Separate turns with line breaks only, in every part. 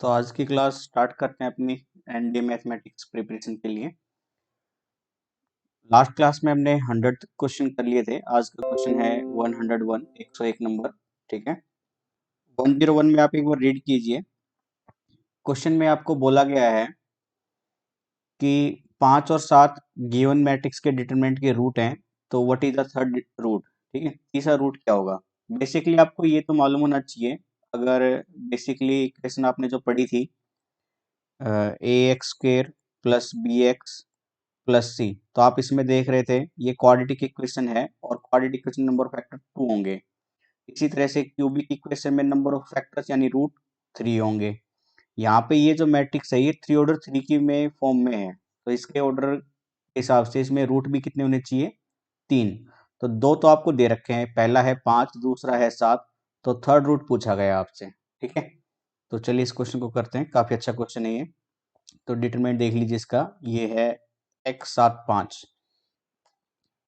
तो आज की क्लास स्टार्ट करते हैं अपनी एनडीए मैथमेटिक्स प्रिपरेशन के लिए। लास्ट क्लास में हमने 100 क्वेश्चन कर लिए थे। आज का क्वेश्चन है 101, 101 नंबर। ठीक है, 101 में आप एक बार रीड कीजिए। क्वेश्चन में आपको बोला गया है कि 5 और 7 गिवन मैट्रिक्स के डिटरमिनेंट के रूट हैं, तो what is the third root. ठीक है, तीसरा रूट क्या होगा। बेसिकली आपको ये तो मालूम होना चाहिए, अगर बेसिकली इक्वेशन आपने जो पढ़ी थी A X square plus B X plus C, तो आप इसमें देख रहे थे ये क्वाड्रेटिक इक्वेशन है और quadratic equation number of factor 2 होंगे। इसी तरह से क्यूबिक इक्वेशन में नंबर ऑफ फैक्टर्स यानी रूट 3 होंगे। यहाँ पे ये जो मैट्रिक्स है ये 3 ऑर्डर 3 की में फॉर्म में है, तो इसके ऑर्डर के हिसाब से इसमें रूट भी कितने होने चाहिए, 3। तो दो तो आपको दे रखे हैं, पहला है 5, दूसरा है 7, तो थर्ड रूट पूछा गया आपसे। ठीक है, तो चलिए इस क्वेश्चन को करते हैं, काफी अच्छा क्वेश्चन है ये। तो डिटरमिनेंट देख लीजिए इसका, ये है x 7 5।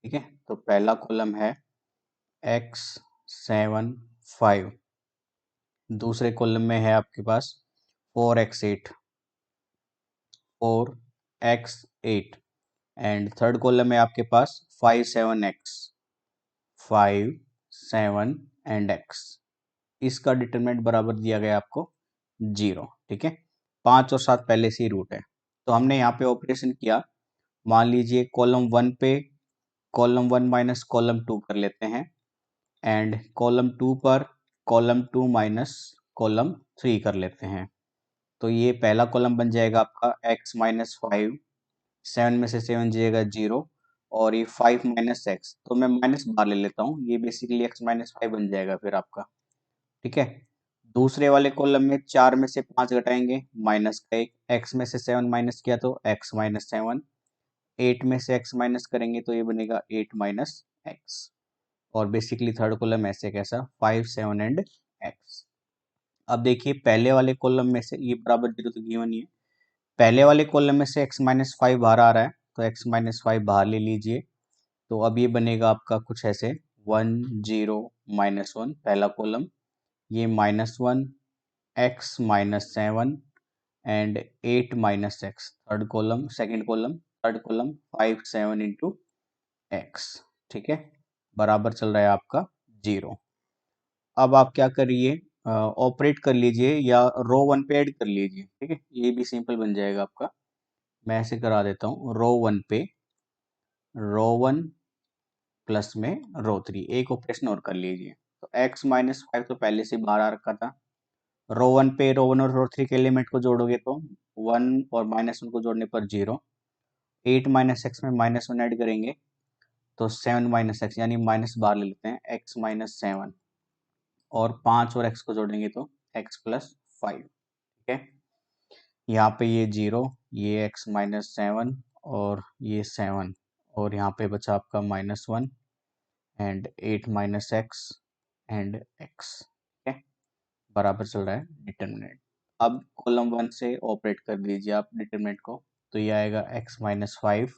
ठीक है, तो पहला कॉलम है x 7 5, दूसरे कॉलम में है आपके पास 4x 8 4x 8 and third column में आपके पास 5 7x 5 7 एंड x। इसका डिटरमिनेंट बराबर दिया गया आपको 0। ठीक है, 5 और 7 पहले से ही रूट है, तो हमने यहाँ पे ऑपरेशन किया। मान लीजिए कॉलम 1 पे कॉलम 1 माइनस कॉलम 2 कर लेते हैं, एंड कॉलम 2 पर कॉलम 2 माइनस कॉलम 3 कर लेते हैं। तो ये पहला कॉलम बन जाएगा आपका x माइनस 5, 7 में से 7 जाएगा 0, और ये 5 माइनस एक्स, तो मैं माइनस बाहर ले लेता हूँ, ये बेसिकली x माइनस 5 बन जाएगा फिर आपका। ठीक है, दूसरे वाले कॉलम में 4 में से 5 घटाएंगे, माइनस का 1, x में से 7 माइनस किया तो x माइनस 7, 8 में से x माइनस करेंगे तो ये बनेगा 8 माइनस एक्स। और बेसिकली थर्ड कॉलम ऐसे कैसा 5 7 एंड x। अब देखिए पहले वाले कॉलम में से ये बराबर 0 तो गिवन ही है, पहले वाले कॉलम में से x माइनस 5 बाहर आ रहा है, तो x माइनस 5 बाहर ले लीजिए। तो अब ये बनेगा आपका कुछ ऐसे 1 0 माइनस 1 पहला कॉलम, ये minus 1 x minus 7 and 8 minus x third column, second column, third column 5 7 into x. ठीक है, बराबर चल रहा है आपका 0। अब आप क्या करिए, ऑपरेट कर लीजिए या रो 1 पे ऐड कर लीजिए। ठीक है, ये भी सिंपल बन जाएगा आपका। मैं ऐसे करा देता हूँ, रो 1 पे रो 1 प्लस में रो 3, एक ऑपरेशन और कर लीजिए। तो x माइनस 5 तो पहले से बाहर आ रखा था, रो 1 पे रो 1 और रो 3 के एलिमेंट को जोड़ोगे तो 1 और माइनस 1 को जोड़ने पर 0, 8 माइनस एक्स में माइनस 1 ऐड करेंगे तो 7 माइनस एक्स, यानी माइनस बाहर ले लेते हैं, x माइनस 7, और 5 और x को जोड़ेंगे तो x प्लस 5। ठीक है, यहाँ पे ये 0, ये x माइनस 7 और ये 7, और यहाँ पे बचा आपका minus 1 and 8 minus x and x। ठीक है, बराबर चल रहा है डिटरमिनेंट। अब कॉलम 1 से ऑपरेट कर दीजिए आप डिटरमिनेंट को, तो ये आएगा x माइनस 5,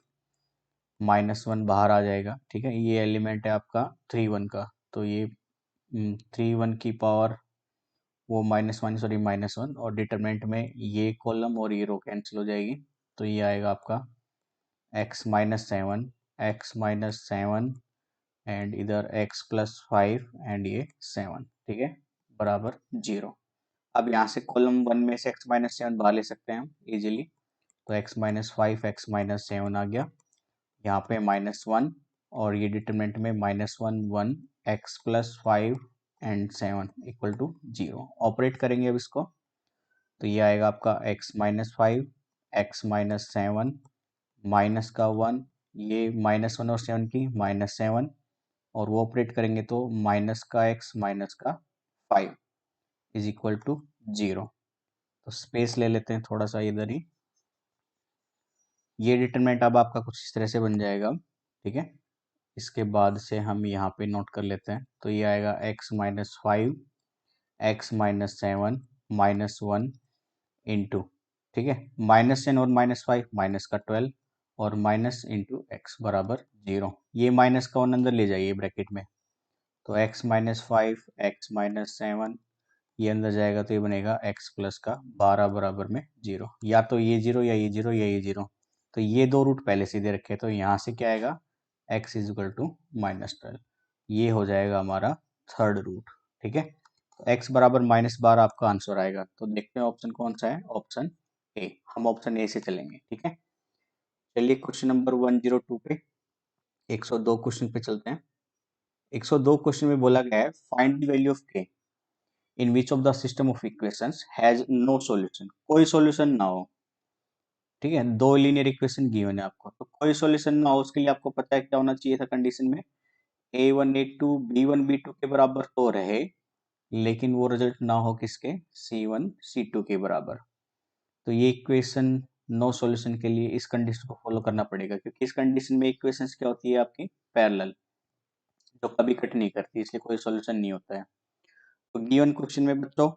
माइनस 1 बाहर आ जाएगा। ठीक है, ये एलिमेंट है आपका 3 1 का, तो ये 3 1 की पावर वो माइनस 1 सॉरी माइनस 1, और डिटरमिनेंट में ये कॉलम और ये रो कैंसिल हो जाएगी, तो ये आएगा आपका x minus 7, x minus 7 and इधर x प्लस 5 एंड ये 7। ठीक है, बराबर 0। अब यहाँ से कॉलम 1 में से x माइनस 7 बाहर ले सकते हैं हम इजीली, तो x माइनस 5 एक्स माइनस 7 आ गया, यहाँ पे माइनस 1, और ये डिटरमिनेंट में minus 1 1 x plus 5 and 7 equal to 0। Operate करेंगे अब इसको, तो ये आएगा आपका x minus 5 x minus 7 minus का 1, ये माइनस 1 और 7 की माइनस 7, और वो ऑपरेट करेंगे तो माइनस का x माइनस का 5 इज इक्वल टू 0। तो स्पेस ले लेते हैं थोड़ा सा इधर ही, ये डिटरमिनेंट अब आपका कुछ इस तरह से बन जाएगा। ठीक है, इसके बाद से हम यहाँ पे नोट कर लेते हैं, तो ये आएगा x minus 5 x minus 7 minus 1 into, ठीक है, माइनस 10 और माइनस 5 माइनस का 12, और माइनस इंटू एक्स बराबर 0। ये माइनस का 1 अंदर ले जाइए ब्रैकेट में, तो x माइनस 5 एक्स माइनस 7 ये अंदर जाएगा तो ये बनेगा x प्लस का 12 बराबर में 0, या तो ये 0 या ये 0 या ये 0। तो ये दो रूट पहले से दे रखे हैं, तो यहाँ से क्या आएगा, x इज इक्वल टू -12। ये हो जाएगा हमारा थर्ड रूट। ठीक है, तो x बराबर -12 आपका आंसर आएगा। तो देखते हैं ऑप्शन कौन सा है, ऑप्शन ए। हम ऑप्शन ए से चलेंगे। ठीक है, चलिए क्वेश्चन नंबर 102 पे, 102 क्वेश्चन पे चलते हैं। 102 क्वेश्चन में बोला गया है find the value of k in which of the system of equations has no solution. कोई सॉल्यूशन ना हो। ठीक है, दो लीनियर इक्वेशन गिवन है आपको, तो कोई सॉल्यूशन ना हो उसके लिए आपको पता है क्या होना चाहिए था कंडीशन में, a1 a2 b1 b2 के बराबर तो रहे, लेकिन वो रिजल्ट ना हो किसके, c1 c2 के बराबर। तो ये इक्वेशन नो सॉल्यूशन के लिए इस कंडीशन को फॉलो करना पड़ेगा, क्योंकि इस कंडीशन में इक्वेशंस क्या होती है आपकी, पैरेलल, जो कभी कट नहीं करती, इसलिए कोई सॉल्यूशन नहीं होता है। तो गिवन क्वेश्चन में बच्चों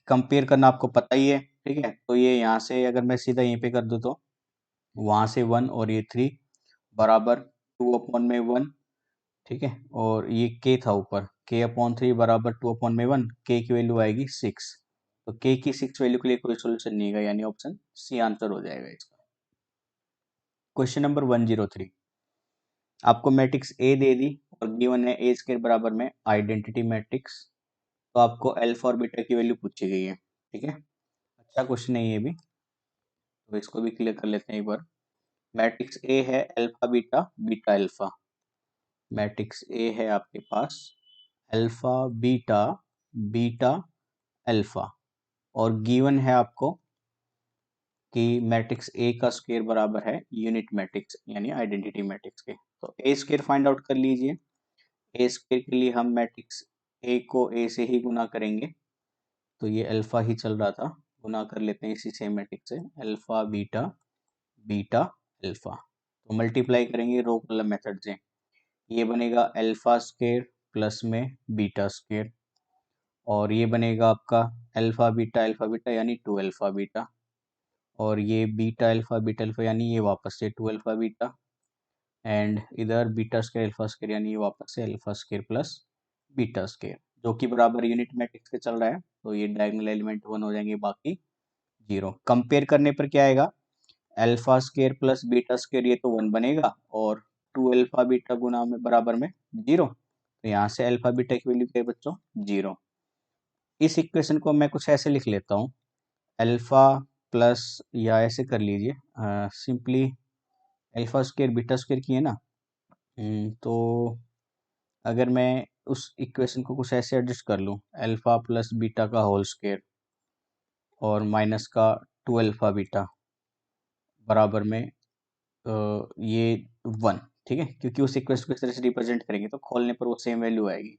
कंपेयर करना आपको पता ही है। ठीक है, तो ये यहाँ से अगर मैं सीधा यहीं पे कर दूँ तो वहां से 1 और ये 3 बराबर 2/1। ठीक है, और ये k था ऊपर, k/3 बराबर 2/1, k की वैल्यू आएगी 6। तो k की 6 वैल्यू के लिए कोई सोल्यूशन नहीं है, यानी ऑप्शन सी आंसर हो जाएगा इसका। क्वेश्चन नंबर 103, आपको मैट्रिक्स ए दे दी और गिवन है ए स्क्वायर बराबर में आइडेंटिटी मैट्रिक्स। तो आपको अल्फा और बीटा की वैल्यू पूछी गई है। ठीक है, अच्छा क्वेश्चन है ये भी, तो इसको भी क्लियर कर लेते हैं एक बार। मैट्रिक्स ए है alpha beta beta alpha. Matrix A है आपके पास अल्फा बीटा बीटा अल्फा, और गिवन है आपको कि मैट्रिक्स ए का स्क्वायर बराबर है यूनिट मैट्रिक्स यानी आइडेंटिटी मैट्रिक्स के। तो ए स्क्वायर फाइंड आउट कर लीजिए। ए स्क्वायर के लिए हम मैट्रिक्स ए को ए से ही गुना करेंगे, तो ये अल्फा ही चल रहा था, गुना कर लेते हैं इसी सेम मैट्रिक्स से, अल्फा बीटा बीटा अल्फा। तो मल्टीप्लाई करेंगे रो कॉलम मेथड से, ये बनेगा अल्फा स्क्वायर प्लस में बीटा स्क्वायर, और ये बनेगा आपका अल्फा बीटा यानी 2 अल्फा बीटा, और ये बीटा अल्फा यानी ये वापस से 2 अल्फा बीटा, एंड इधर बीटा स्क्वायर अल्फा स्क्वायर यानी ये वापस से alpha square plus beta square, जो कि बराबर यूनिट मैट्रिक्स के चल रहा है। तो ये डायगोनल एलिमेंट 1 हो जाएंगे, बाकी 0। कंपेयर करने पर क्या आएगा, alpha square plus beta square ये तो 1 बनेगा, और 2 अल्फा बीटा गुना में बराबर में 0। तो यहाँ से अल्फा बीटा की वैल्यू क्या है बच्चों, 0। इस इक्वेशन को मैं कुछ ऐसे लिख लेता हूँ, अल्फा प्लस, या ऐसे कर लीजिए simply, alpha square beta square की है ना। तो अगर मैं उस इक्वेशन को कुछ ऐसे एडजस्ट कर लूँ, अल्फा प्लस बीटा का होल स्क्वायर और माइनस का 2 अल्फा बीटा बराबर में ये 1। ठीक है, क्योंकि उस इक्वेशन को इस तरह से रिप्रेजेंट करेंगे तो खोलने पर वो सेम वैल्यू आएगी।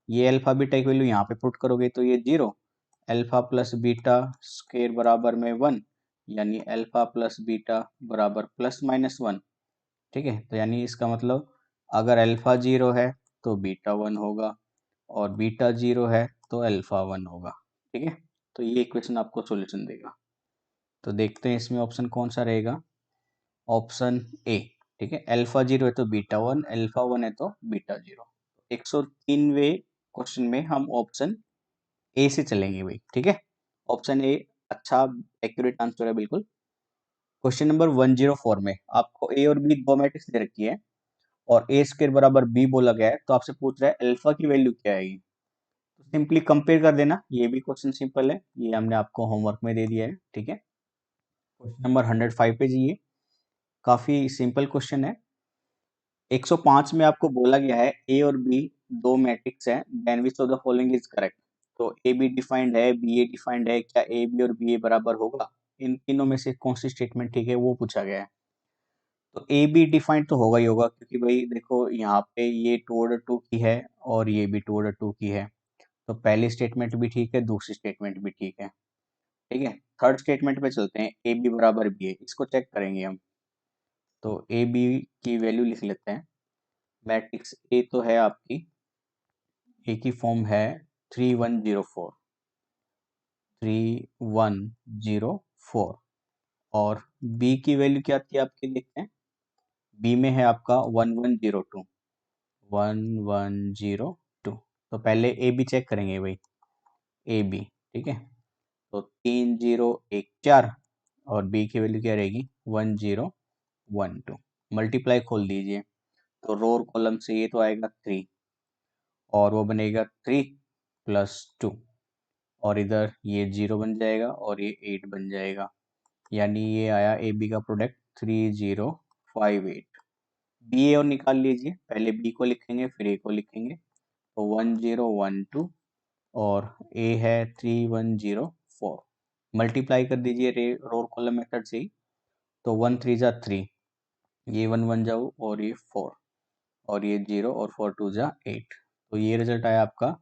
ये अल्फा बीटा की वैल्यू यहाँ पे पुट करोगे तो ये 0, अल्फा प्लस बीटा स्क्वायर बराबर में 1, यानी अल्फा प्लस बीटा बराबर ±1। ठीक है, तो यानी इसका मतलब अगर अल्फा 0 है तो बीटा 1 होगा, और बीटा 0 है तो अल्फा 1 होगा। ठीक है, तो ये इक्वेशन आपको सॉल्यूशन देगा। तो देखते हैं इसमें ऑप्शन कौन सा रहेगा, ऑप्शन ए। ठीक है, अल्फा 0 है तो बीटा 1, अल्फा 1 है तो बीटा 0। 103वें क्वेश्चन में हम ऑप्शन ए से चलेंगे भाई। ठीक है, ऑप्शन ए अच्छा एक्यूरेट आंसर है बिल्कुल। क्वेश्चन नंबर 104 में आपको ए और बी दो मैट्रिक्स दे रखी है और ए स्क्वायर बराबर बी बोला गया है, तो आपसे पूछ रहा है अल्फा की वैल्यू क्या आएगी। तो सिंपली कंपेयर कर देना, ये भी क्वेश्चन सिंपल है, ये हमने आपको होमवर्क में दे दिया है। ठीक है, क्वेश्चन नंबर 105 पे जाइए, काफी सिंपल क्वेश्चन है। 105 में आपको बोला गया है ए और बी दो मैट्रिक्स है, then which of the following is correct. तो ए बी डिफाइंड है, बी ए डिफाइंड है, क्या ए बी और बी ए बराबर होगा, इन तीनों में से कौन सी स्टेटमेंट ठीक है वो पूछा गया है। तो ए बी डिफाइंड तो होगा ही होगा, क्योंकि भाई देखो यहाँ पे ये 2/2 की है और ये भी 2/2 की है, तो पहली स्टेटमेंट भी ठीक है, दूसरी स्टेटमेंट भी ठीक है। ठीक है, थर्ड स्टेटमेंट पे चलते हैं, ए बी बराबर बी है, इसको चेक करेंगे हम। तो ए बी की वैल्यू लिख लेते हैं। मैट्रिक्स ए तो है आपकी, ए की फॉर्म है 3104, 3104, और बी की वैल्यू क्या थी आपकी, देखते हैं। बी में है आपका 1102, 1102। तो पहले ए बी चेक करेंगे भाई, ए बी, ठीक है। तो 3 0 1 4 और बी की वैल्यू क्या रहेगी 1 0 1 2। मल्टीप्लाई खोल दीजिए तो रो और कॉलम से ये तो आएगा 3 और वो बनेगा 3 प्लस 2 और इधर ये 0 बन जाएगा और ये 8 बन जाएगा, यानी ये आया ए बी का प्रोडक्ट 3058। बी ए और निकाल लीजिए, पहले बी को लिखेंगे फिर ए को लिखेंगे। तो 1012 और ए है 3104। मल्टीप्लाई कर दीजिए रो और कॉलम मेथड से ही। तो 1 3 जा 3, ये 1 1 जाओ और ये 4 और ये 0 और 4 2 जा 8। तो ये रिजल्ट आया आपका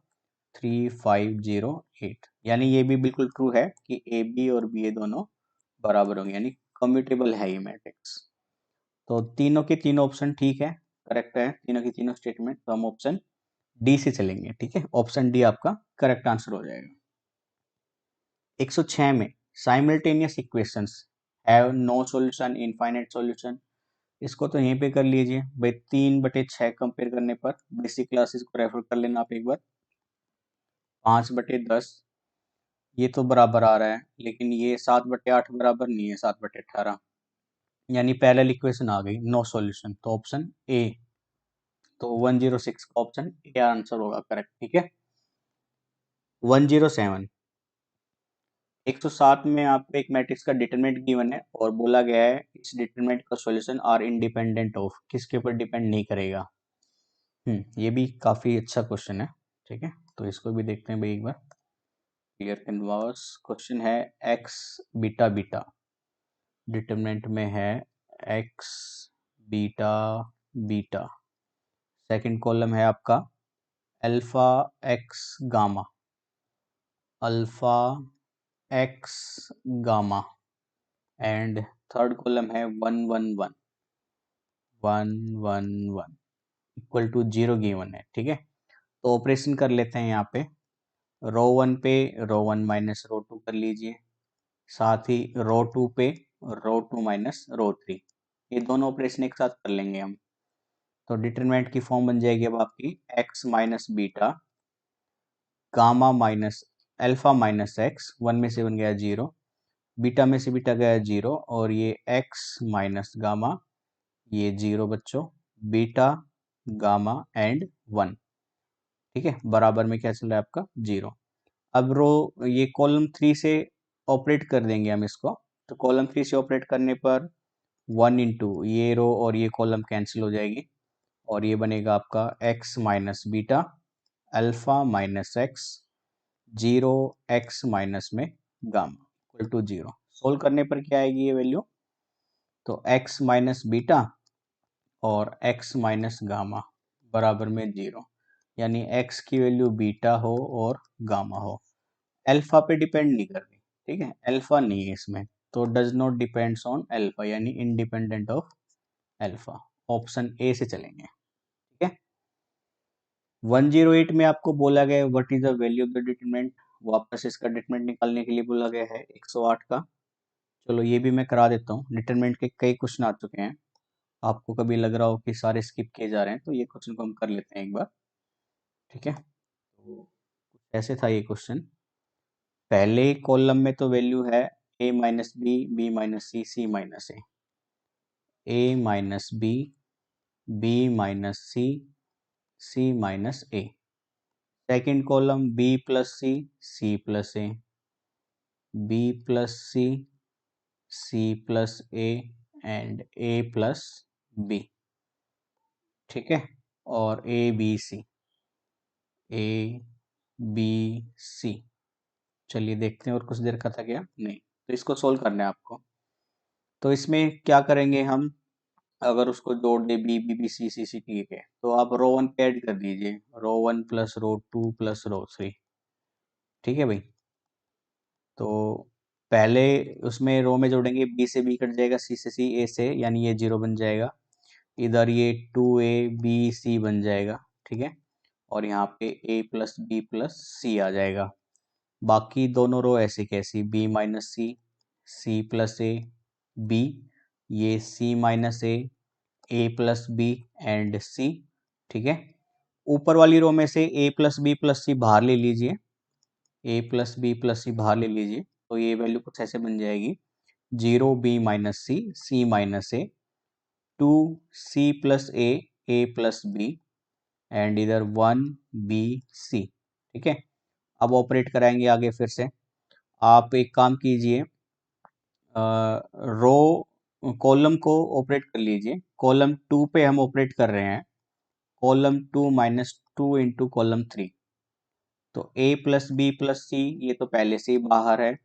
3508। यानी ये भी बिल्कुल ट्रू है कि ए बी और बी ए दोनों बराबर होंगे, यानी कम्यूटेबल है ये मैट्रिक्स। तो तीनों के तीनों ऑप्शन ठीक है, करेक्ट है तीनों की तीनों स्टेटमेंट। तो हम ऑप्शन डी से चलेंगे, ठीक है। ऑप्शन डी आपका करेक्ट आंसर हो जाएगा। 106 में simultaneous equations have no solution, infinite solution. इसको तो यहीं पे कर लीजिए भाई, 3/6 कंपेयर करने पर बेसिक क्लासेस को रेफर कर लेना आप एक बार। 5/10 ये तो बराबर आ रहा है, लेकिन ये 7/8 बराबर नहीं है 7/18, यानी पैरेलल इक्वेशन आ गई, नो सॉल्यूशन। तो ऑप्शन ए, तो 106 का ऑप्शन ए आंसर होगा करेक्ट, ठीक है। 107, 107 में आपको एक मैट्रिक्स का डिटरमिनेंट गिवन है और बोला गया है इस डिटरमिनेंट का सॉल्यूशन आर इंडिपेंडेंट ऑफ, किसके ऊपर डिपेंड नहीं करेगा। ये भी काफी अच्छा क्वेश्चन है, ठीक है। तो इसको भी देखते हैं भाई एक बार। क्लियर कैनवास क्वेश्चन है एक्स बीटा बीटा, डिटरमिनेंट में है x beta beta. Second column है आपका alpha x gamma, alpha x gamma. And third column है 1 1 1 1 1 1 इक्वल टू 0 गिवन है, ठीक है। तो ऑपरेशन कर लेते हैं यहाँ पे। रो 1 पे रो 1 माइनस रो 2 कर लीजिए, साथ ही रो 2 पे रो 2 माइनस रो 3। ये दोनों ऑपरेशन एक साथ कर लेंगे हम। तो डिटरमिनेंट की फॉर्म बन जाएगी अब आपकी x minus beta gamma minus alpha minus x, 1 में से बन गया 0, बीटा में से बीटा गया 0 और ये एक्स माइनस गामा, ये 0 बच्चों, बीटा गामा एंड 1, ठीक है। बराबर में क्या चल रहा है आपका 0। अब रो ये कॉलम 3 से ऑपरेट कर देंगे हम इसको। तो कॉलम 3 से ऑपरेट करने पर 1 इंटू ये रो और ये कॉलम कैंसिल हो जाएगी और ये बनेगा आपका x minus beta alpha minus x 0 x minus में गामा इक्वल टू 0। सोल्व करने पर क्या आएगी ये वैल्यू, तो एक्स माइनस बीटा और x माइनस गामा बराबर में 0, यानी x की वैल्यू बीटा हो और गामा हो। अल्फा पे डिपेंड नहीं कर रही, ठीक है, अल्फा नहीं है इसमें। तो does not depends on alpha, यानी independent of alpha. Option A से चलेंगे, ठीक है। 108 में आपको बोला गया है what is the value of the determinant, वापस इसका डिटरमिनेंट निकालने के लिए बोला गया है 108 का। चलो ये भी मैं करा देता हूँ, डिटरमिनेंट के कई क्वेश्चन आ चुके हैं। आपको कभी लग रहा हो कि सारे स्किप किए जा रहे हैं, तो ये क्वेश्चन को हम कर लेते हैं एक बार, ठीक है। तो ऐसे था ये क्वेश्चन। पहले कॉलम में तो वैल्यू है a minus B, B minus C, C minus A minus B minus C minus A. Second column b plus C plus A, B plus C plus and A plus B, ठीक है। और ए B सी। चलिए देखते हैं और कुछ देर का था क्या, नहीं। तो इसको सोल्व करना है आपको। तो इसमें क्या करेंगे हम, अगर उसको जोड़ दे B B B C C C, ठीक है। तो आप रो 1 पे ऐड कर दीजिए, रो 1 प्लस रो 2 प्लस रो 3, ठीक है भाई। तो पहले उसमें रो में जोड़ेंगे, बी से बी कट जाएगा, सी से सी, ए से, यानी ये 0 बन जाएगा। इधर ये 2a बी सी बन जाएगा, ठीक है। और यहाँ पे a plus B plus C आ जाएगा। बाकी दोनों रो ऐसी कैसी, b minus C plus A B, ये c minus A plus B and C, ठीक है। ऊपर वाली रो में से a plus B plus C बाहर ले लीजिए, ए प्लस सी बाहर ले लीजिए, तो ये वैल्यू कुछ ऐसे बन जाएगी 0 b - c - a, 2 c + a + b, and इधर 1 b c। ठीक है, अब ऑपरेट कराएंगे आगे फिर से। आप एक काम कीजिए, रो कॉलम को ऑपरेट कर लीजिए। कॉलम 2 पे हम ऑपरेट कर रहे हैं, कॉलम 2 - 2 इंटू कॉलम 3। तो a + b + c ये तो पहले से ही बाहर है।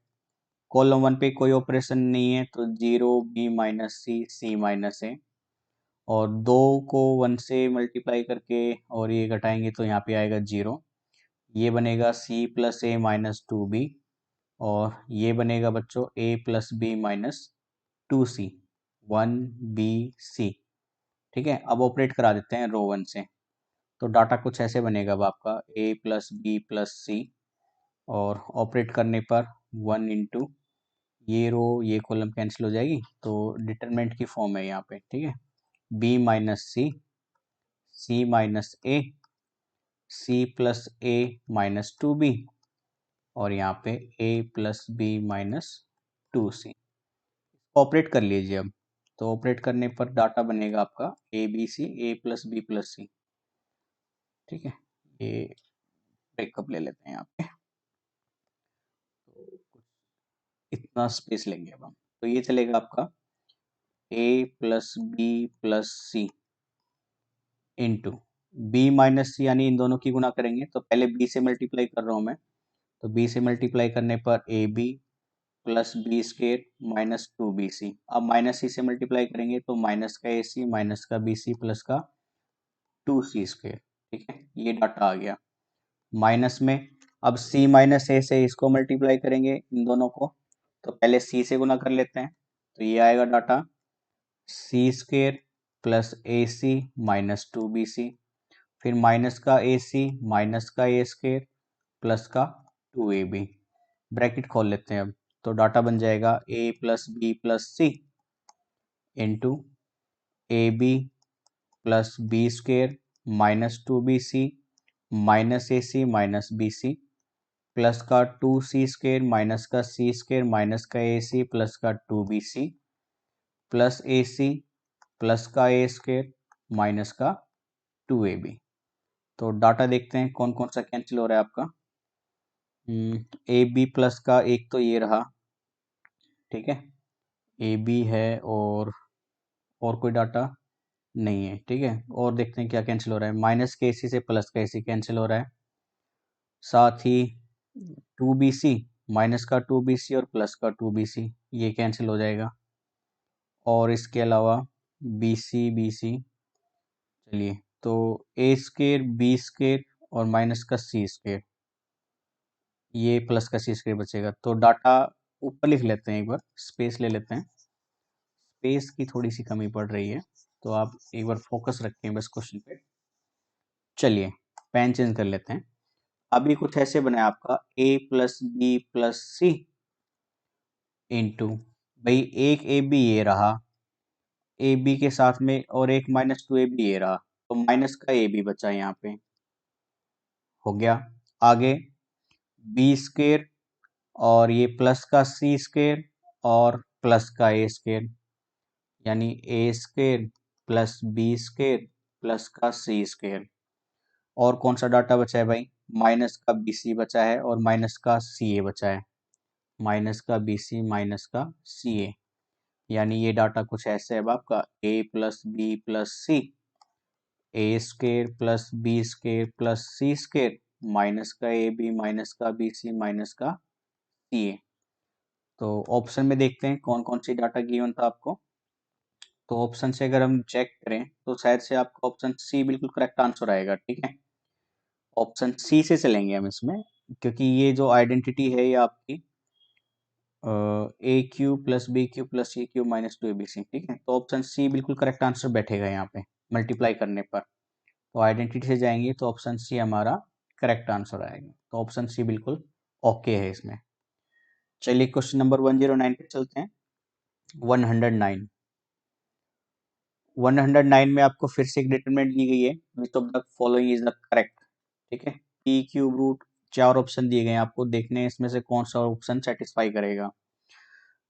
कॉलम 1 पे कोई ऑपरेशन नहीं है, तो 0 b - c और 2 को 1 से मल्टीप्लाई करके और ये घटाएंगे तो यहाँ पे आएगा 0। ये बनेगा c + a - 2b, और ये बनेगा बच्चों a + b - 2c, 1bc। ठीक है, अब ऑपरेट करा देते हैं रो 1 से। तो डाटा कुछ ऐसे बनेगा अब आपका a + b + c, और ऑपरेट करने पर 1 इंटू ये रो ये कॉलम कैंसिल हो जाएगी, तो डिटरमिनेंट की फॉर्म है यहाँ पे। ठीक है, b - c, c - a, c + a - 2b, और यहाँ पे a + b - 2c। ऑपरेट कर लीजिए अब। तो ऑपरेट करने पर डाटा बनेगा आपका a b c, a + b + c। ठीक है, ये ब्रेकअप ले लेते हैं यहाँ पे, तो इतना स्पेस लेंगे अब हम। तो ये चलेगा आपका a + b + c into b - c, यानी इन दोनों की गुना करेंगे। तो पहले b से मल्टीप्लाई कर रहा हूँ मैं, तो b से मल्टीप्लाई करने पर ab + b² - 2bc। अब माइनस c से मल्टीप्लाई करेंगे तो माइनस का ac माइनस का bc प्लस का 2c²। ठीक है, ये डाटा आ गया। माइनस में अब c - a से इसको मल्टीप्लाई करेंगे इन दोनों को, तो पहले c से गुना कर लेते हैं। तो ये आएगा डाटा c² + ac - 2bc, फिर माइनस का ac माइनस का a² प्लस का 2ab। ब्रैकेट खोल लेते हैं अब, तो डाटा बन जाएगा a + b + c into ab + b² - 2bc minus ac minus bc plus का 2c² माइनस का c² माइनस का ac प्लस का 2bc प्लस ac प्लस का a² माइनस का 2ab। तो डाटा देखते हैं कौन कौन सा कैंसिल हो रहा है आपका। ए बी प्लस का एक तो ये रहा, ठीक है, ए बी है, और कोई डाटा नहीं है। ठीक है, और देखते हैं क्या कैंसिल हो रहा है। माइनस के सी से प्लस का सी कैंसिल हो रहा है, साथ ही 2bc माइनस का 2bc और प्लस का 2bc ये कैंसिल हो जाएगा, और इसके अलावा bc चलिए, तो a² b² और माइनस का c², ये प्लस का c² बचेगा। तो डाटा ऊपर लिख लेते हैं, एक बार स्पेस ले लेते हैं, स्पेस की थोड़ी सी कमी पड़ रही है, तो आप एक बार फोकस रखें बस क्वेश्चन पे। चलिए पेन चेंज कर लेते हैं। अभी कुछ ऐसे बनाया आपका a + b + c इंटू, भाई एक ए बी ये रहा, ए बी के साथ में और एक -2ab ये रहा, तो माइनस का ए बी बचा यहाँ पे, हो गया। आगे b² और ये प्लस का c² और प्लस का a², यानी a² प्लस b² प्लस का c²। और कौन सा डाटा बचा है भाई, माइनस का bc बचा है और माइनस का ca बचा है, माइनस का bc माइनस का ca, यानी ये डाटा कुछ ऐसे है अब आपका a + b + c, a² plus b² plus c² minus का ab माइनस का bc माइनस का ca। तो ऑप्शन में देखते हैं कौन कौन सी डाटा गिवन था आपको। तो ऑप्शन से अगर हम चेक करें तो शायद से आपका ऑप्शन सी बिल्कुल करेक्ट आंसर आएगा। ठीक है, ऑप्शन सी से चलेंगे हम इसमें, क्योंकि ये जो आइडेंटिटी है ये आपकी a³ + b³ + c³ - 2abc। ठीक है, तो ऑप्शन सी बिल्कुल करेक्ट आंसर बैठेगा यहाँ पे मल्टीप्लाई करने पर। तो आइडेंटिटी से जाएंगे तो ऑप्शन सी हमारा करेक्ट आंसर आएगा, तो ऑप्शन सी बिल्कुल ओके है इसमें। चलिए क्वेश्चन नंबर 109 पे चलते हैं। 109 में आपको फिर से एक डिटरमिनेंट दी गई है, विच of the following is the correct. ठीक है, p³ रूट 4 ऑप्शन दिए गए हैं आपको, देखने हैं इसमें से कौन सा ऑप्शन सेटिस्फाई करेगा,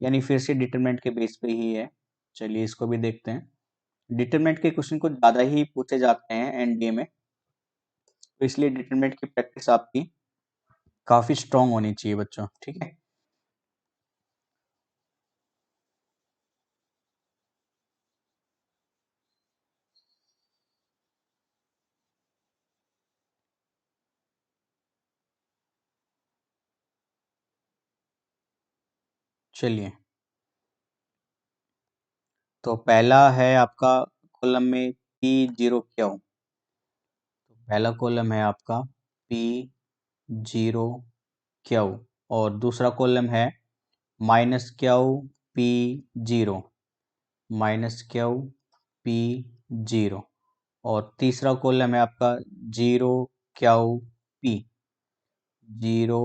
यानी फिर से डिटरमिनेंट के बेस पे ही है। चलिए इसको भी देखते हैं। डिटरमिनेंट के क्वेश्चन को ज़्यादा ही पूछे जाते हैं एनडीए में, तो इसलिए डिटरमिनेंट की प्रैक्टिस आपकी काफ़ी स्ट्रांग होनी चाहिए बच्चों, ठीक है। चलिए, तो पहला है आपका कॉलम में P0 क्यू। तो पहला कॉलम है आपका P0 क्यू, और दूसरा कॉलम है -Q P0, -Q P0, और तीसरा कॉलम है आपका 0 Q P, 0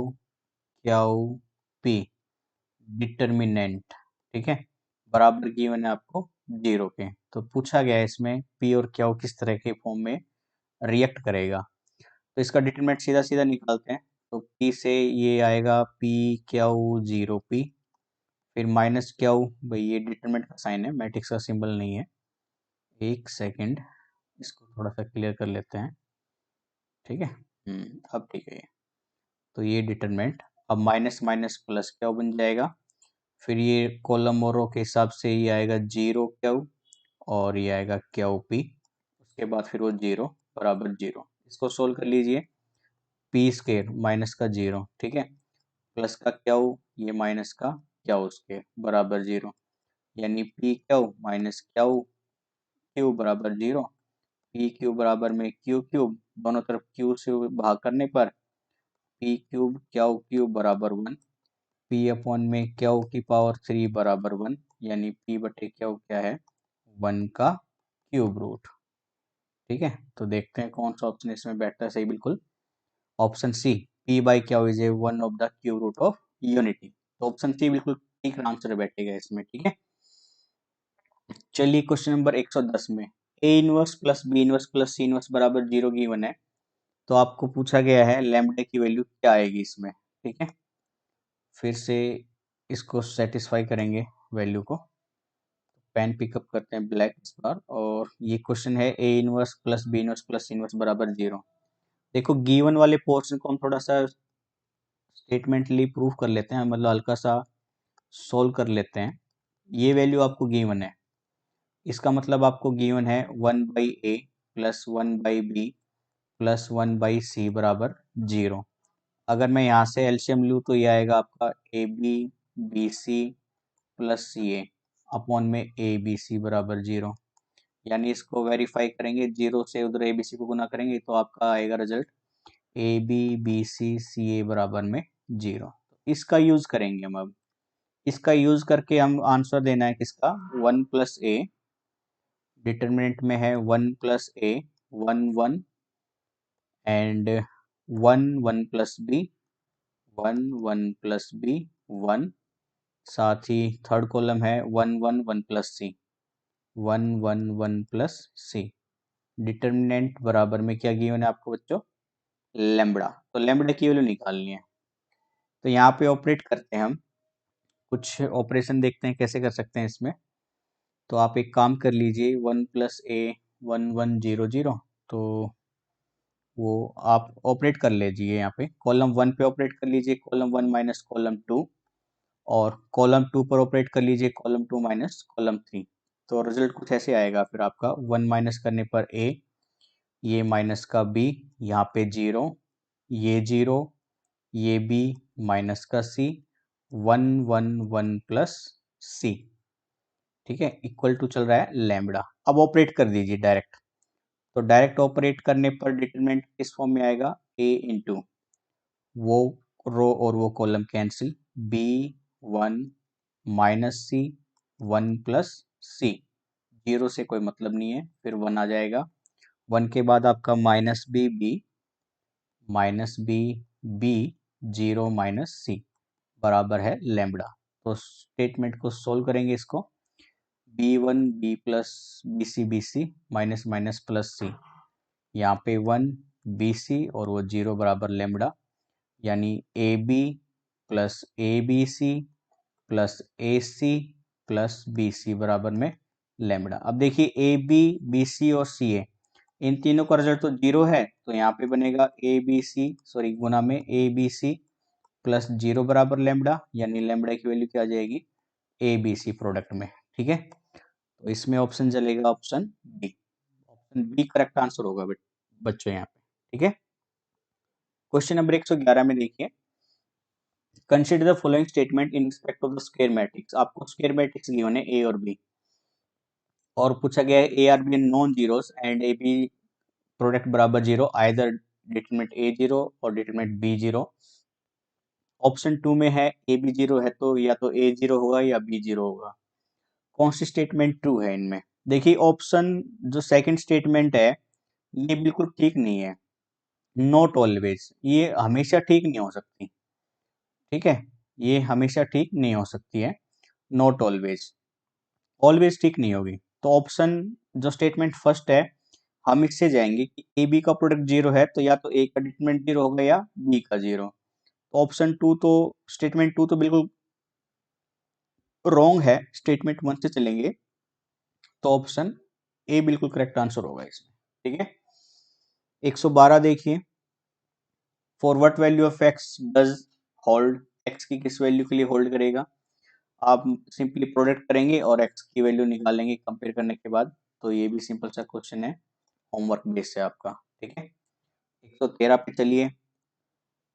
Q P, determinant, ठीक है, बराबर गिवन है आपको 0 के। तो पूछा गया है इसमें पी और क्यू किस तरह के फॉर्म में रिएक्ट करेगा। तो इसका डिटरमिनेंट सीधा सीधा निकालते हैं। तो पी से ये आएगा P Q 0 P, फिर -Q, भाई ये डिटरमिनेंट का साइन है, मैट्रिक्स का सिंबल नहीं है। एक सेकेंड, इसको थोड़ा सा क्लियर कर लेते हैं, ठीक है। अब ठीक है ये। तो ये डिटरमिनेंट अब माइनस माइनस प्लस क्या बन जाएगा, फिर ये कॉलम और रो के हिसाब से ये आएगा 0 क्यू, और ये आएगा Q P, उसके बाद फिर वो 0 बराबर 0। इसको सोल्व कर लीजिए। पी स्केयर माइनस का 0, ठीक है, प्लस का क्यू, ये माइनस का क्यू स्केयर बराबर 0, यानी P Q minus Q Q बराबर 0। पी क्यू बराबर में क्यू क्यूब, दोनों तरफ क्यू से भाग करने पर पी क्यूब क्यू क्यूब बराबर 1, पी अपॉन में क्यू की पावर 3 बराबर 1, यानी पी बटे क्यू क्या है, 1 का क्यूब रूट, ठीक है। तो देखते हैं कौन सा ऑप्शन इसमें बैठता है सही, बिल्कुल option C, P by Q is a one of the cube root of unity. तो ऑप्शन सी बिल्कुल ठीक आंसर बैठेगा इसमें, ठीक है। चलिए क्वेश्चन नंबर 110 में A inverse plus B inverse plus C inverse बराबर 0 गिवन है। तो आपको पूछा गया है लैम्बडा की वैल्यू क्या आएगी इसमें, ठीक है। फिर से इसको सेटिस्फाई करेंगे वैल्यू को। पेन पिकअप करते हैं ब्लैक इस बार, और ये क्वेश्चन है A inverse plus B inverse plus C inverse बराबर 0। देखो गिवन वाले पोर्शन को हम थोड़ा सा स्टेटमेंटली प्रूफ कर लेते हैं, मतलब हल्का सा सोल्व कर लेते हैं। ये वैल्यू आपको गिवन है, इसका मतलब आपको गिवन है 1/a plus 1/b plus 1/c बराबर 0। अगर मैं यहाँ से एलसीएम लूँ तो ये आएगा आपका AB BC plus CA upon में ABC बराबर 0, यानी इसको वेरीफाई करेंगे, 0 से उधर ABC को गुना करेंगे तो आपका आएगा रिजल्ट ABBCCA बराबर में 0। इसका यूज करेंगे हम अब, इसका यूज करके हम आंसर देना है किसका, 1 + a, डिटर्मिनेंट में है 1 + a 1 1, एंड 1 1 + b 1 1 + b 1, साथ ही थर्ड कॉलम है 1 1 1 + c 1 1 1 + c। डिटर्मिनेंट बराबर में क्या गिवन है आपको बच्चों, लैम्बडा। तो लैम्बडा की वैल्यू निकालनी है, तो यहाँ पे ऑपरेट करते हैं हम, कुछ ऑपरेशन देखते हैं कैसे कर सकते हैं इसमें। तो आप एक काम कर लीजिए, 1 + a 1 1 0 0, तो वो आप ऑपरेट कर लीजिए, यहाँ पे कॉलम 1 पे ऑपरेट कर लीजिए, कॉलम 1 माइनस कॉलम 2, और कॉलम 2 पर ऑपरेट कर लीजिए, कॉलम 2 माइनस कॉलम 3। तो रिजल्ट कुछ ऐसे आएगा फिर आपका, 1 माइनस करने पर a, ये माइनस का b, यहाँ पे 0, ये 0, ये b माइनस का c, 1 1 1 + c, ठीक है, इक्वल टू चल रहा है लैम्बडा। अब ऑपरेट कर दीजिए डायरेक्ट। तो डायरेक्ट ऑपरेट करने पर डिटरमिनेंट किस फॉर्म में आएगा, a इंटू वो रो और वो column cancel, B1 -c 1 + c, 0 से कोई मतलब नहीं है, फिर 1 आ जाएगा, 1 के बाद आपका -b 0 -c बराबर है लैम्बडा। तो स्टेटमेंट को सोल्व करेंगे इसको, B1 B plus BC BC minus minus plus C, यहाँ पे 1 BC और वो 0 बराबर लैम्बडा, यानी A B plus A B C plus A C plus B C बराबर में लेमड़ा। अब देखिए ए बी बी सी और सी ए, इन तीनों का रिजल्ट तो जीरो है, तो यहाँ पे बनेगा ए बी सी सॉरी गुना में A B C plus zero बराबर लेमड़ा, यानी लेमड़ा की वैल्यू क्या आ जाएगी ए बी सी प्रोडक्ट में। ठीक है, तो इसमें ऑप्शन चलेगा option B. Option B correct answer होगा बच्चों यहाँ पे। ठीक है, क्वेश्चन नंबर 111 में देखिए, consider the following statement in respect of the square matrix. आपको स्क्वायर मैट्रिक्स गिवन है ए और बी, और पूछा गया है A are B non zeros and A B product बराबर zero, either determinant A zero or determinant B zero. Option two में है ए बी जीरो है तो या तो ए जीरो होगा या बी जीरो होगा। कौन सी स्टेटमेंट ट्रू है इनमें? देखिए ऑप्शन जो सेकंड स्टेटमेंट है ये बिल्कुल ठीक नहीं है, नॉट ऑलवेज, ये हमेशा ठीक नहीं हो सकती। ठीक है, ये हमेशा ठीक नहीं हो सकती है, नॉट ऑलवेज, ऑलवेज ठीक नहीं होगी। तो ऑप्शन जो स्टेटमेंट फर्स्ट है, हम इससे जाएंगे कि ए बी का प्रोडक्ट जीरो है तो या तो ए का डिटरमिनेंट जीरो होगा या बी का जीरो। तो ऑप्शन टू तो स्टेटमेंट टू तो बिल्कुल रॉन्ग है, स्टेटमेंट वन से चलेंगे तो ऑप्शन ए बिल्कुल करेक्ट आंसर होगा इसमें। ठीक है, 112 देखिए, for what value of x does hold, x की किस वैल्यू के लिए होल्ड करेगा? आप सिंपली प्रोडक्ट करेंगे और एक्स की वैल्यू निकालेंगे कंपेयर करने के बाद। तो ये भी सिंपल सा क्वेश्चन है, होमवर्क बेस है आपका। ठीक है, 113 पे चलिए,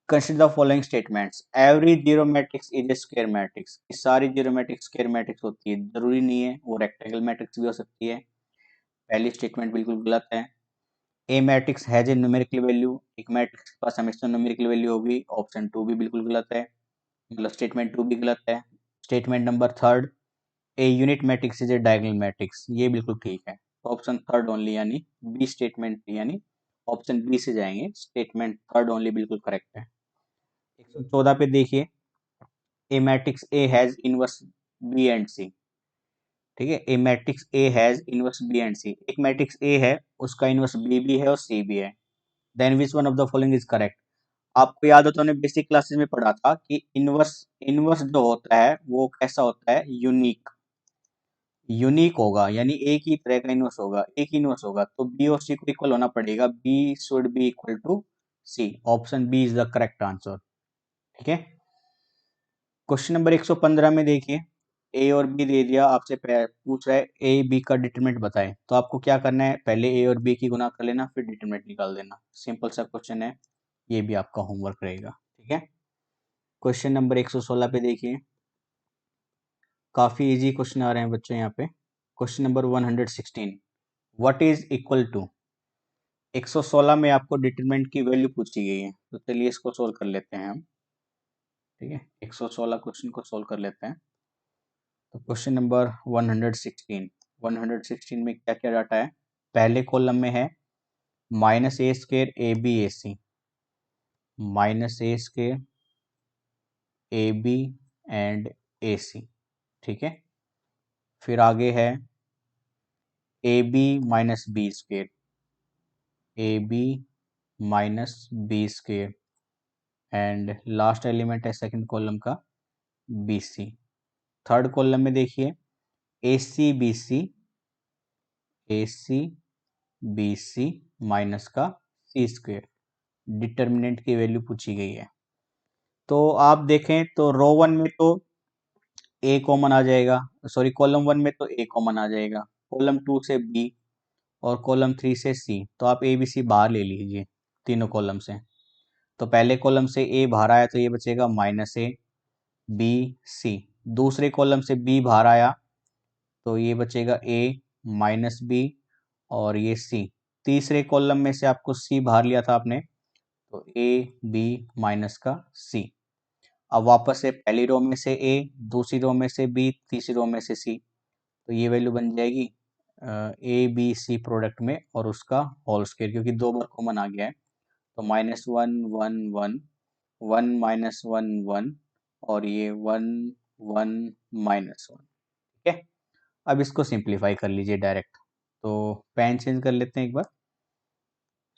consider the following statements, every zero matrix is A square matrix. सारी जीरो मैट्रिक्स स्क्वायर मैट्रिक्स होती है, जरूरी नहीं है, वो रेक्टेंगल मैट्रिक्स भी हो सकती है। पहली स्टेटमेंट बिल्कुल गलत है। A matrix has a numerical value, एक मैट्रिक्स के पास हमेशा न्यूमेरिकल वैल्यू होगी। ऑप्शन टू भी बिल्कुल गलत है, मतलब स्टेटमेंट टू भी गलत है। Statement number third, a unit matrix is a diagonal matrix, ये बिल्कुल ठीक है। ऑप्शन थर्ड ओनली यानी बी स्टेटमेंट, यानी ऑप्शन बी से जाएंगे, स्टेटमेंट थर्ड ओनली बिल्कुल करेक्ट है। 114 पे देखिए, a matrix A has inverse B and C. ठीक है, a matrix A has inverse B and C, एक मैट्रिक्स ए है उसका इनवर्स बी भी है और सी भी है, then which one of the following is correct. आपको याद हो तो हमने बेसिक क्लासेस में पढ़ा था कि इनवर्स इनवर्स जो होता है वो कैसा होता है, यूनिक, यूनिक होगा, यानी एक ही तरह का इनवर्स होगा, एक ही इनवर्स होगा, तो बी और सी को इक्वल होना पड़ेगा, B should be equal to C. Option B is the correct answer. ठीक है, क्वेश्चन नंबर 115 में देखिए, ए और बी दे दिया, आपसे पूछ रहा है ए बी का डिटरमिनेंट बताएं। तो आपको क्या करना है, पहले ए और बी की गुना कर लेना, फिर डिटरमिनेंट निकाल देना, सिंपल सा क्वेश्चन है, ये भी आपका होमवर्क रहेगा। ठीक है, क्वेश्चन नंबर 116 पे देखिए, काफी इजी क्वेश्चन आ रहे हैं बच्चों यहाँ पे। Question number 116, what is equal to. 116 में आपको डिटरमिनेंट की वैल्यू पूछी गई है, तो चलिए इसको सोल्व कर लेते हैं हम। ठीक है, 116 क्वेश्चन को सोल्व कर लेते हैं। तो क्वेश्चन नंबर 116 में क्या क्या डाटा है? पहले कॉलम में है minus A square A B A C, minus A square A B and A C. ठीक है, फिर आगे है A B minus B square, A B minus B square, and last element है सेकंड कॉलम का B C. Third column में देखिए A C B C, A C B C minus का सी स्क्वेयर, डिटर्मिनेंट की value पूछी गई है। तो आप देखें तो रो वन में तो ए कॉमन आ जाएगा, सॉरी कॉलम वन में तो ए कॉमन आ जाएगा, कॉलम टू से बी और कॉलम थ्री से सी, तो आप ए बी सी बाहर ले लीजिए तीनों कॉलम से। तो पहले कॉलम से ए बाहर आया तो ये बचेगा माइनस ए बी सी, दूसरे कॉलम से बी बाहर आया तो ये बचेगा ए माइनस बी और ये सी, तीसरे कॉलम में से आपको सी बाहर लिया था आपने, तो ए बी माइनस का सी। अब वापस से पहली रो में से ए, दूसरी रो में से बी, तीसरी रो में से सी, तो ये वैल्यू बन जाएगी ए बी सी प्रोडक्ट में और उसका होल स्क्वायर, क्योंकि दो बार कॉमन आ गया है, तो minus one one one, one minus one one, और ये वन वन माइनस वन। ठीक है, अब इसको सिंप्लीफाई कर लीजिए डायरेक्ट। तो पेन चेंज कर लेते हैं एक बार,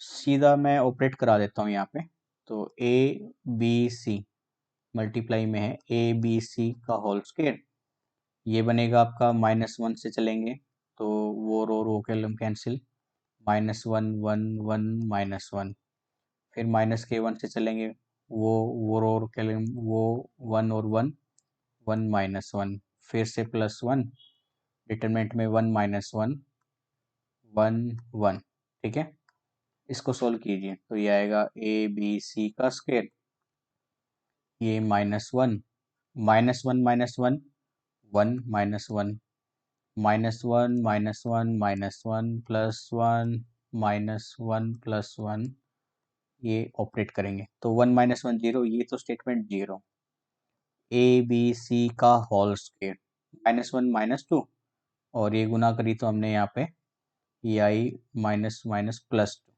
सीधा मैं ऑपरेट करा देता हूँ यहाँ पे। तो ए बी सी मल्टीप्लाई में है ए बी सी का होल स्क्वायर, ये बनेगा आपका -1 से चलेंगे तो वो रो कैंसिल, -1 -1 फिर -k1 से चलेंगे वो रो वो 1 और 1 1 -1 फिर से +1, डिटरमिनेंट में 1 -1 1 1, ठीक है। इसको सोल्व कीजिए तो ये आएगा ए बी सी का स्क्वायर, ये -1 -1 -1 1 -1 -1 -1 +1 -1 +1, ये ऑपरेट करेंगे तो 1 -1 0, ये तो स्टेटमेंट 0। ए बी सी का होल स्क्वायर -1 -2, और ये गुना करी तो हमने यहाँ पे ये आई माइनस माइनस +2,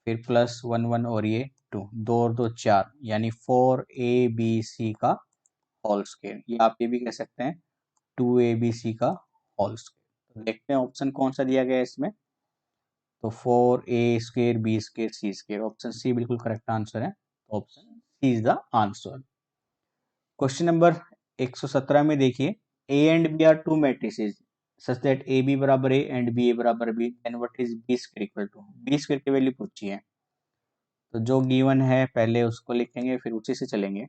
फिर +1 1 और ये 2, 2 और 2 4, यानी 4abc का होल स्क्वायर, ये आप ये भी कह सकते हैं 2abc का होल स्क्वायर। तो देखते हैं ऑप्शन कौन सा दिया गया है इसमें, तो 4a² b² c², option C बिल्कुल करेक्ट आंसर है, option C is the answer. Question number 117 में देखिए, a and b are two matrices such that A B बराबर ए एंड बी ए बराबर B, then what is B square equal to, B square की value पूछी है। तो जो given है पहले उसको लिखेंगे फिर उसी से चलेंगे।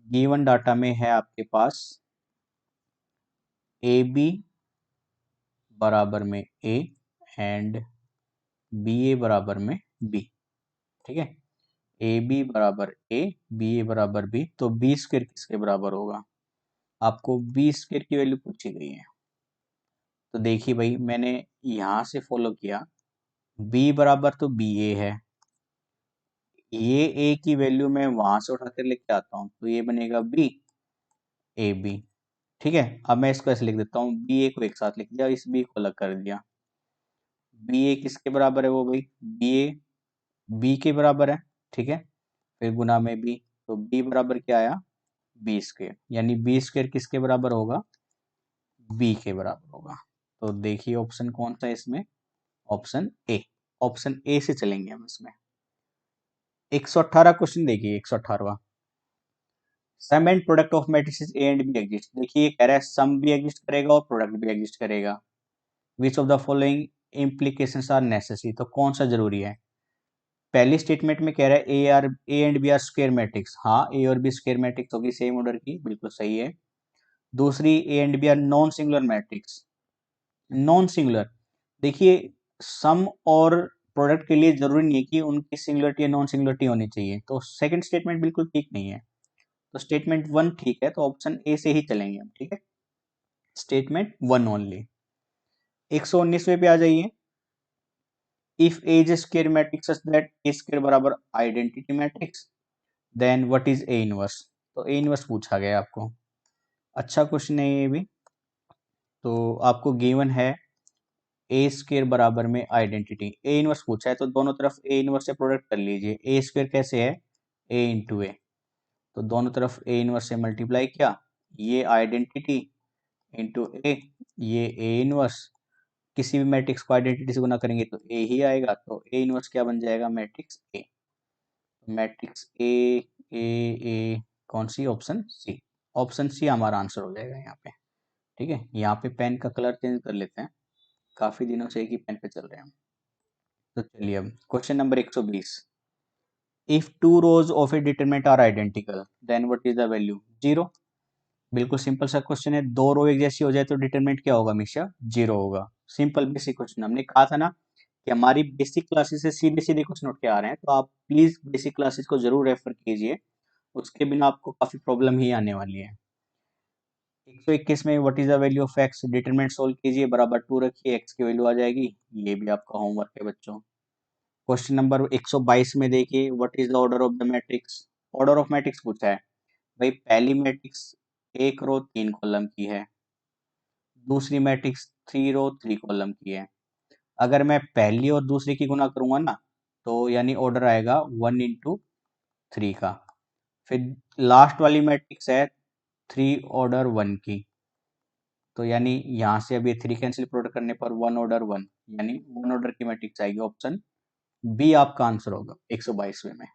गिवन डाटा में है आपके पास ए बी बराबर में ए एंड बी ए बराबर में बी, ठीक है। ए बी बराबर ए, बी ए बराबर बी, तो बी स्क्वायर किसके बराबर होगा, आपको बी स्क्वायर की वैल्यू पूछी गई है। तो देखिए भाई मैंने यहां से फॉलो किया, बी बराबर तो बी ए है, ये ए की वैल्यू मैं वहां से उठाकर लेके आता हूँ तो ये बनेगा बी ए बी, ठीक है। अब मैं इसको ऐसे लिख देता हूँ, बी ए को एक साथ लिख दिया, इस बी को अलग कर दिया। बी ए किसके बराबर है वो भाई, बी ए बी के बराबर है, ठीक है। फिर गुना में बी, तो बी बराबर क्या आया, बी स्क्वायर, यानी बी स्क्वायर किसके बराबर होगा, बी के बराबर होगा। तो देखिए ऑप्शन कौन सा है इसमें, ऑप्शन ए, ऑप्शन ए से चलेंगे हम इसमें। 118 क्वेश्चन देखिए, 118वां, sum and product of matrices A and B exist. देखिए ये कह रहा है सम भी एग्जिस्ट करेगा और प्रोडक्ट भी एग्जिस्ट करेगा। Which of the following implications are necessary, तो कौन सा जरूरी है। पहली स्टेटमेंट में कह रहा है A and B are square matrix, हाँ ए और बी स्क्वायर मैट्रिक्स होगी सेम ऑर्डर की, बिल्कुल सही है। दूसरी A and B are non singular matrix, non singular, देखिए सम और प्रोडक्ट के लिए जरूरी नहीं है कि उनकी सिंगुलरिटी या नॉन सिंगुलरिटी होनी चाहिए, तो सेकंड स्टेटमेंट बिल्कुल ठीक नहीं है। तो स्टेटमेंट 1 ठीक है, तो ऑप्शन ए से ही चलेंगे हम, ठीक है, स्टेटमेंट 1 ओनली। 119वें पे आ जाइए, if A is square matrix such that A square बराबर identity matrix, then what is A inverse. तो ए इनवर्स पूछा गया आपको, अच्छा क्वेश्चन है ये भी। तो आपको गिवन है ए स्क्वायर बराबर में आइडेंटिटी, ए इनवर्स पूछा है तो दोनों तरफ ए इनवर्स से प्रोडक्ट कर लीजिए। ए स्क्वायर कैसे है, ए इंटू ए, तो दोनों तरफ ए इनवर्स से मल्टीप्लाई किया, ये आइडेंटिटी इंटू ए, ये ए इनवर्स, किसी भी मैट्रिक्स को आइडेंटिटी से गुना करेंगे तो ए ही आएगा, तो ए इनवर्स क्या बन जाएगा, मैट्रिक्स ए, मैट्रिक्स ए ए ए, कौन सी, ऑप्शन सी, ऑप्शन सी हमारा आंसर हो जाएगा यहाँ पे, ठीक है। यहाँ पे पेन का कलर चेंज कर लेते हैं, काफी दिनों से एक ही पेन पे चल रहे हैं हम। तो चलिए अब question number 120, if two rows of a determinant are identical then what is the value, 0। बिल्कुल सिंपल सा क्वेश्चन है, दो रो एक जैसी हो जाए तो डिटरमिनेंट क्या होगा, हमेशा 0 होगा। सिंपल बेसिक क्वेश्चन, हमने कहा था ना कि हमारी बेसिक क्लासेस से सीधे सीधे क्वेश्चन उठ के आ रहे हैं, तो आप प्लीज बेसिक क्लासेस को जरूर रेफर कीजिए, उसके बिना आपको काफी प्रॉब्लम ही आने वाली है। 121 में what is the value of x, determinant solve कीजिए, बराबर 2 रखिए, एक्स की वैल्यू आ जाएगी, ये भी आपका होमवर्क है बच्चों। क्वेश्चन नंबर 122 में देखिए, what is the order of the matrix, order of matrix पूछा है भाई। पहली मैट्रिक्स 1 रो 3 कॉलम की है, दूसरी मैट्रिक्स 3 रो 3 कॉलम की है। अगर मैं पहली और दूसरी की गुना करूंगा ना, तो यानी ऑर्डर आएगा 1 इंटू 3 का। फिर लास्ट वाली मैट्रिक्स है 3 ऑर्डर 1 की, तो यानी यहाँ से अब ये 3 कैंसिल प्रोडक्ट करने पर 1 ऑर्डर 1, यानी 1 ऑर्डर की मैट्रिक्स आएगी, ऑप्शन बी आपका आंसर होगा 122वें में।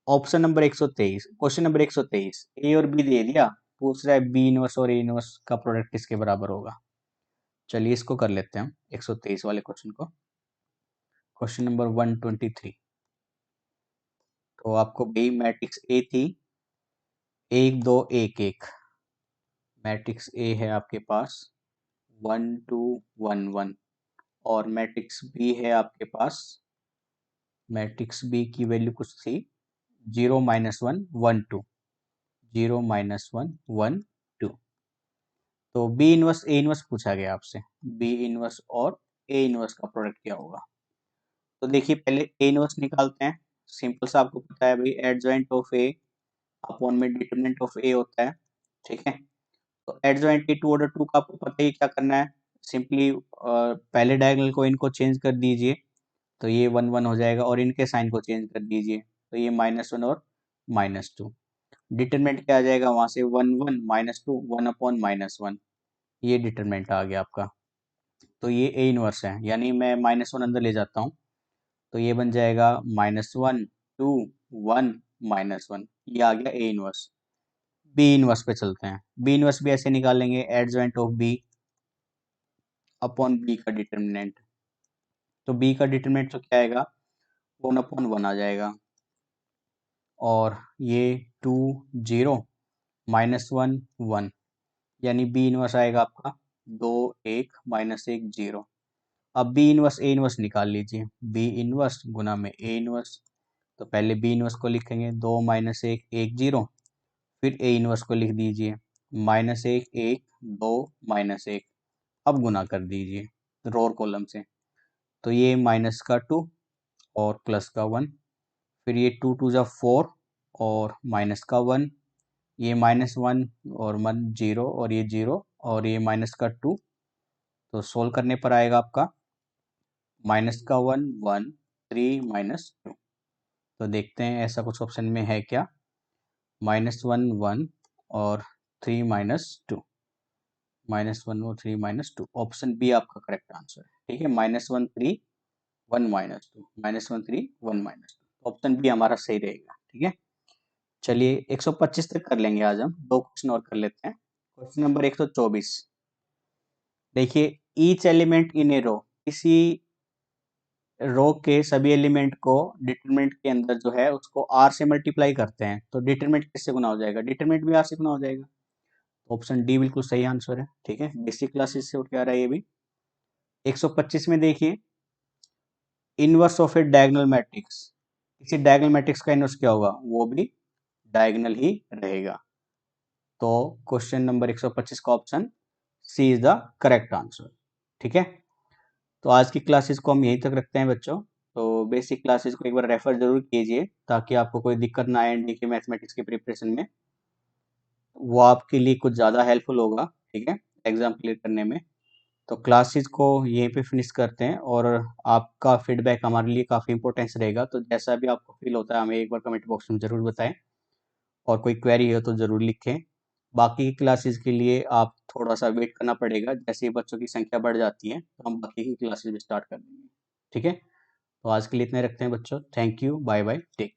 ऑप्शन नंबर 123, क्वेश्चन नंबर 123, ए और बी दे दिया, पूछ रहा है बी इनवर्स और ए इनवर्स का प्रोडक्ट किसके बराबर होगा। चलिए इसको कर लेते हैं हम 123 वाले क्वेश्चन को। क्वेश्चन नंबर 123, तो आपको बी मैट्रिक्स ए थी 1 2 1 1, मैट्रिक्स ए है आपके पास 1 2 1 1, और मैट्रिक्स बी है आपके पास, मैट्रिक्स बी की वैल्यू कुछ थी 0 -1 1 2, 0 -1 1 2। तो बी इनवर्स ए इनवर्स पूछा गया आपसे, बी इनवर्स और ए इनवर्स का प्रोडक्ट क्या होगा। तो देखिए पहले ए इनवर्स निकालते हैं, सिंपल सा आपको पता है भाई, एडजॉइंट ऑफ ए अपॉन में डिटरमिनेंट ऑफ ए होता है, ठीक है। तो adjoint A two order two का आपको पता ही क्या करना है, सिंपली पहले डायगोनल को इनको चेंज कर दीजिए, तो ये 1 1 हो जाएगा, और इनके साइन को चेंज कर दीजिए, तो ये -1 और -2। डिटरमिनेंट क्या आ जाएगा वहां से, 1 1 -2 1 अपॉन -1, ये डिटरमिनेंट आ गया आपका। तो ये ए इनवर्स है, यानी मैं -1 अंदर ले जाता हूँ, तो ये बन जाएगा -1 2 1 -1, ये आ गया ए इनवर्स। बी इनवर्स पे चलते हैं, बी इनवर्स भी ऐसे निकालेंगे, adjoint of B upon B का डिटरमिनेंट, तो बी का डिटरमिनेंट तो क्या आएगा, 1 अपॉन 1 आ जाएगा, और ये 2 0 -1 1, यानी बी इनवर्स आएगा आपका 2 1 -1 0। अब बी इनवर्स ए इनवर्स निकाल लीजिए, बी इनवर्स गुना में ए इनवर्स, तो पहले बी इनवर्स को लिखेंगे 2 -1 1 0, फिर ए इनवर्स को लिख दीजिए -1 1 2 -1, अब गुना कर दीजिए रोर कॉलम से, तो ये माइनस का 2 और प्लस का 1, फिर ये 2 2 जा 4 और माइनस का 1, ये -1 और 1 0 और ये 0 और ये माइनस का 2, तो सोल्व करने पर आएगा आपका माइनस का 1 1 3 -2। तो देखते हैं ऐसा कुछ ऑप्शन में है क्या, -1 1 और 3 -2, -1 और 3 -2, ऑप्शन बी आपका करेक्ट आंसर है, ठीक है। -1 3 1 -2, -1 3 1 -2, ऑप्शन बी हमारा सही रहेगा, ठीक है। चलिए 125 तक कर लेंगे आज हम, दो क्वेश्चन और कर लेते हैं। क्वेश्चन नंबर 124, देखिए ईच एलिमेंट इन ए रो, इसी रो के सभी एलिमेंट को डिटरमिनेंट के अंदर जो है उसको आर से मल्टीप्लाई करते हैं, तो डिटरमिनेंट किससे गुना हो जाएगा, डिटरमिनेंट भी आर से गुना हो जाएगा, ऑप्शन डी बिल्कुल सही आंसर है, ठीक है। बेसिक क्लासेस से उठ के आ रहा है ये भी। 125 में देखिए, inverse of A diagonal matrix, किसी डायगोनल मैट्रिक्स का इनवर्स क्या होगा, वो भी डायगोनल ही रहेगा, तो क्वेश्चन नंबर 125 का option C is the correct answer, ठीक है। तो आज की क्लासेस को हम यहीं तक रखते हैं बच्चों, तो बेसिक क्लासेस को एक बार रेफर जरूर कीजिए ताकि आपको कोई दिक्कत ना आए एनडी के मैथमेटिक्स के प्रिपरेशन में, वो आपके लिए कुछ ज़्यादा हेल्पफुल होगा, ठीक है, एग्जाम क्लियर करने में। तो क्लासेस को यहीं पे फिनिश करते हैं, और आपका फीडबैक हमारे लिए काफ़ी इंपॉर्टेंस रहेगा, तो जैसा भी आपको फील होता है हमें एक बार कमेंट बॉक्स में ज़रूर बताएं, और कोई क्वेरी हो तो ज़रूर लिखें। बाकी की क्लासेस के लिए आप थोड़ा सा वेट करना पड़ेगा, जैसे ही बच्चों की संख्या बढ़ जाती है तो हम बाकी की क्लासेस भी स्टार्ट कर देंगे, ठीक है। तो आज के लिए इतने रखते हैं बच्चों, thank you, bye bye, take.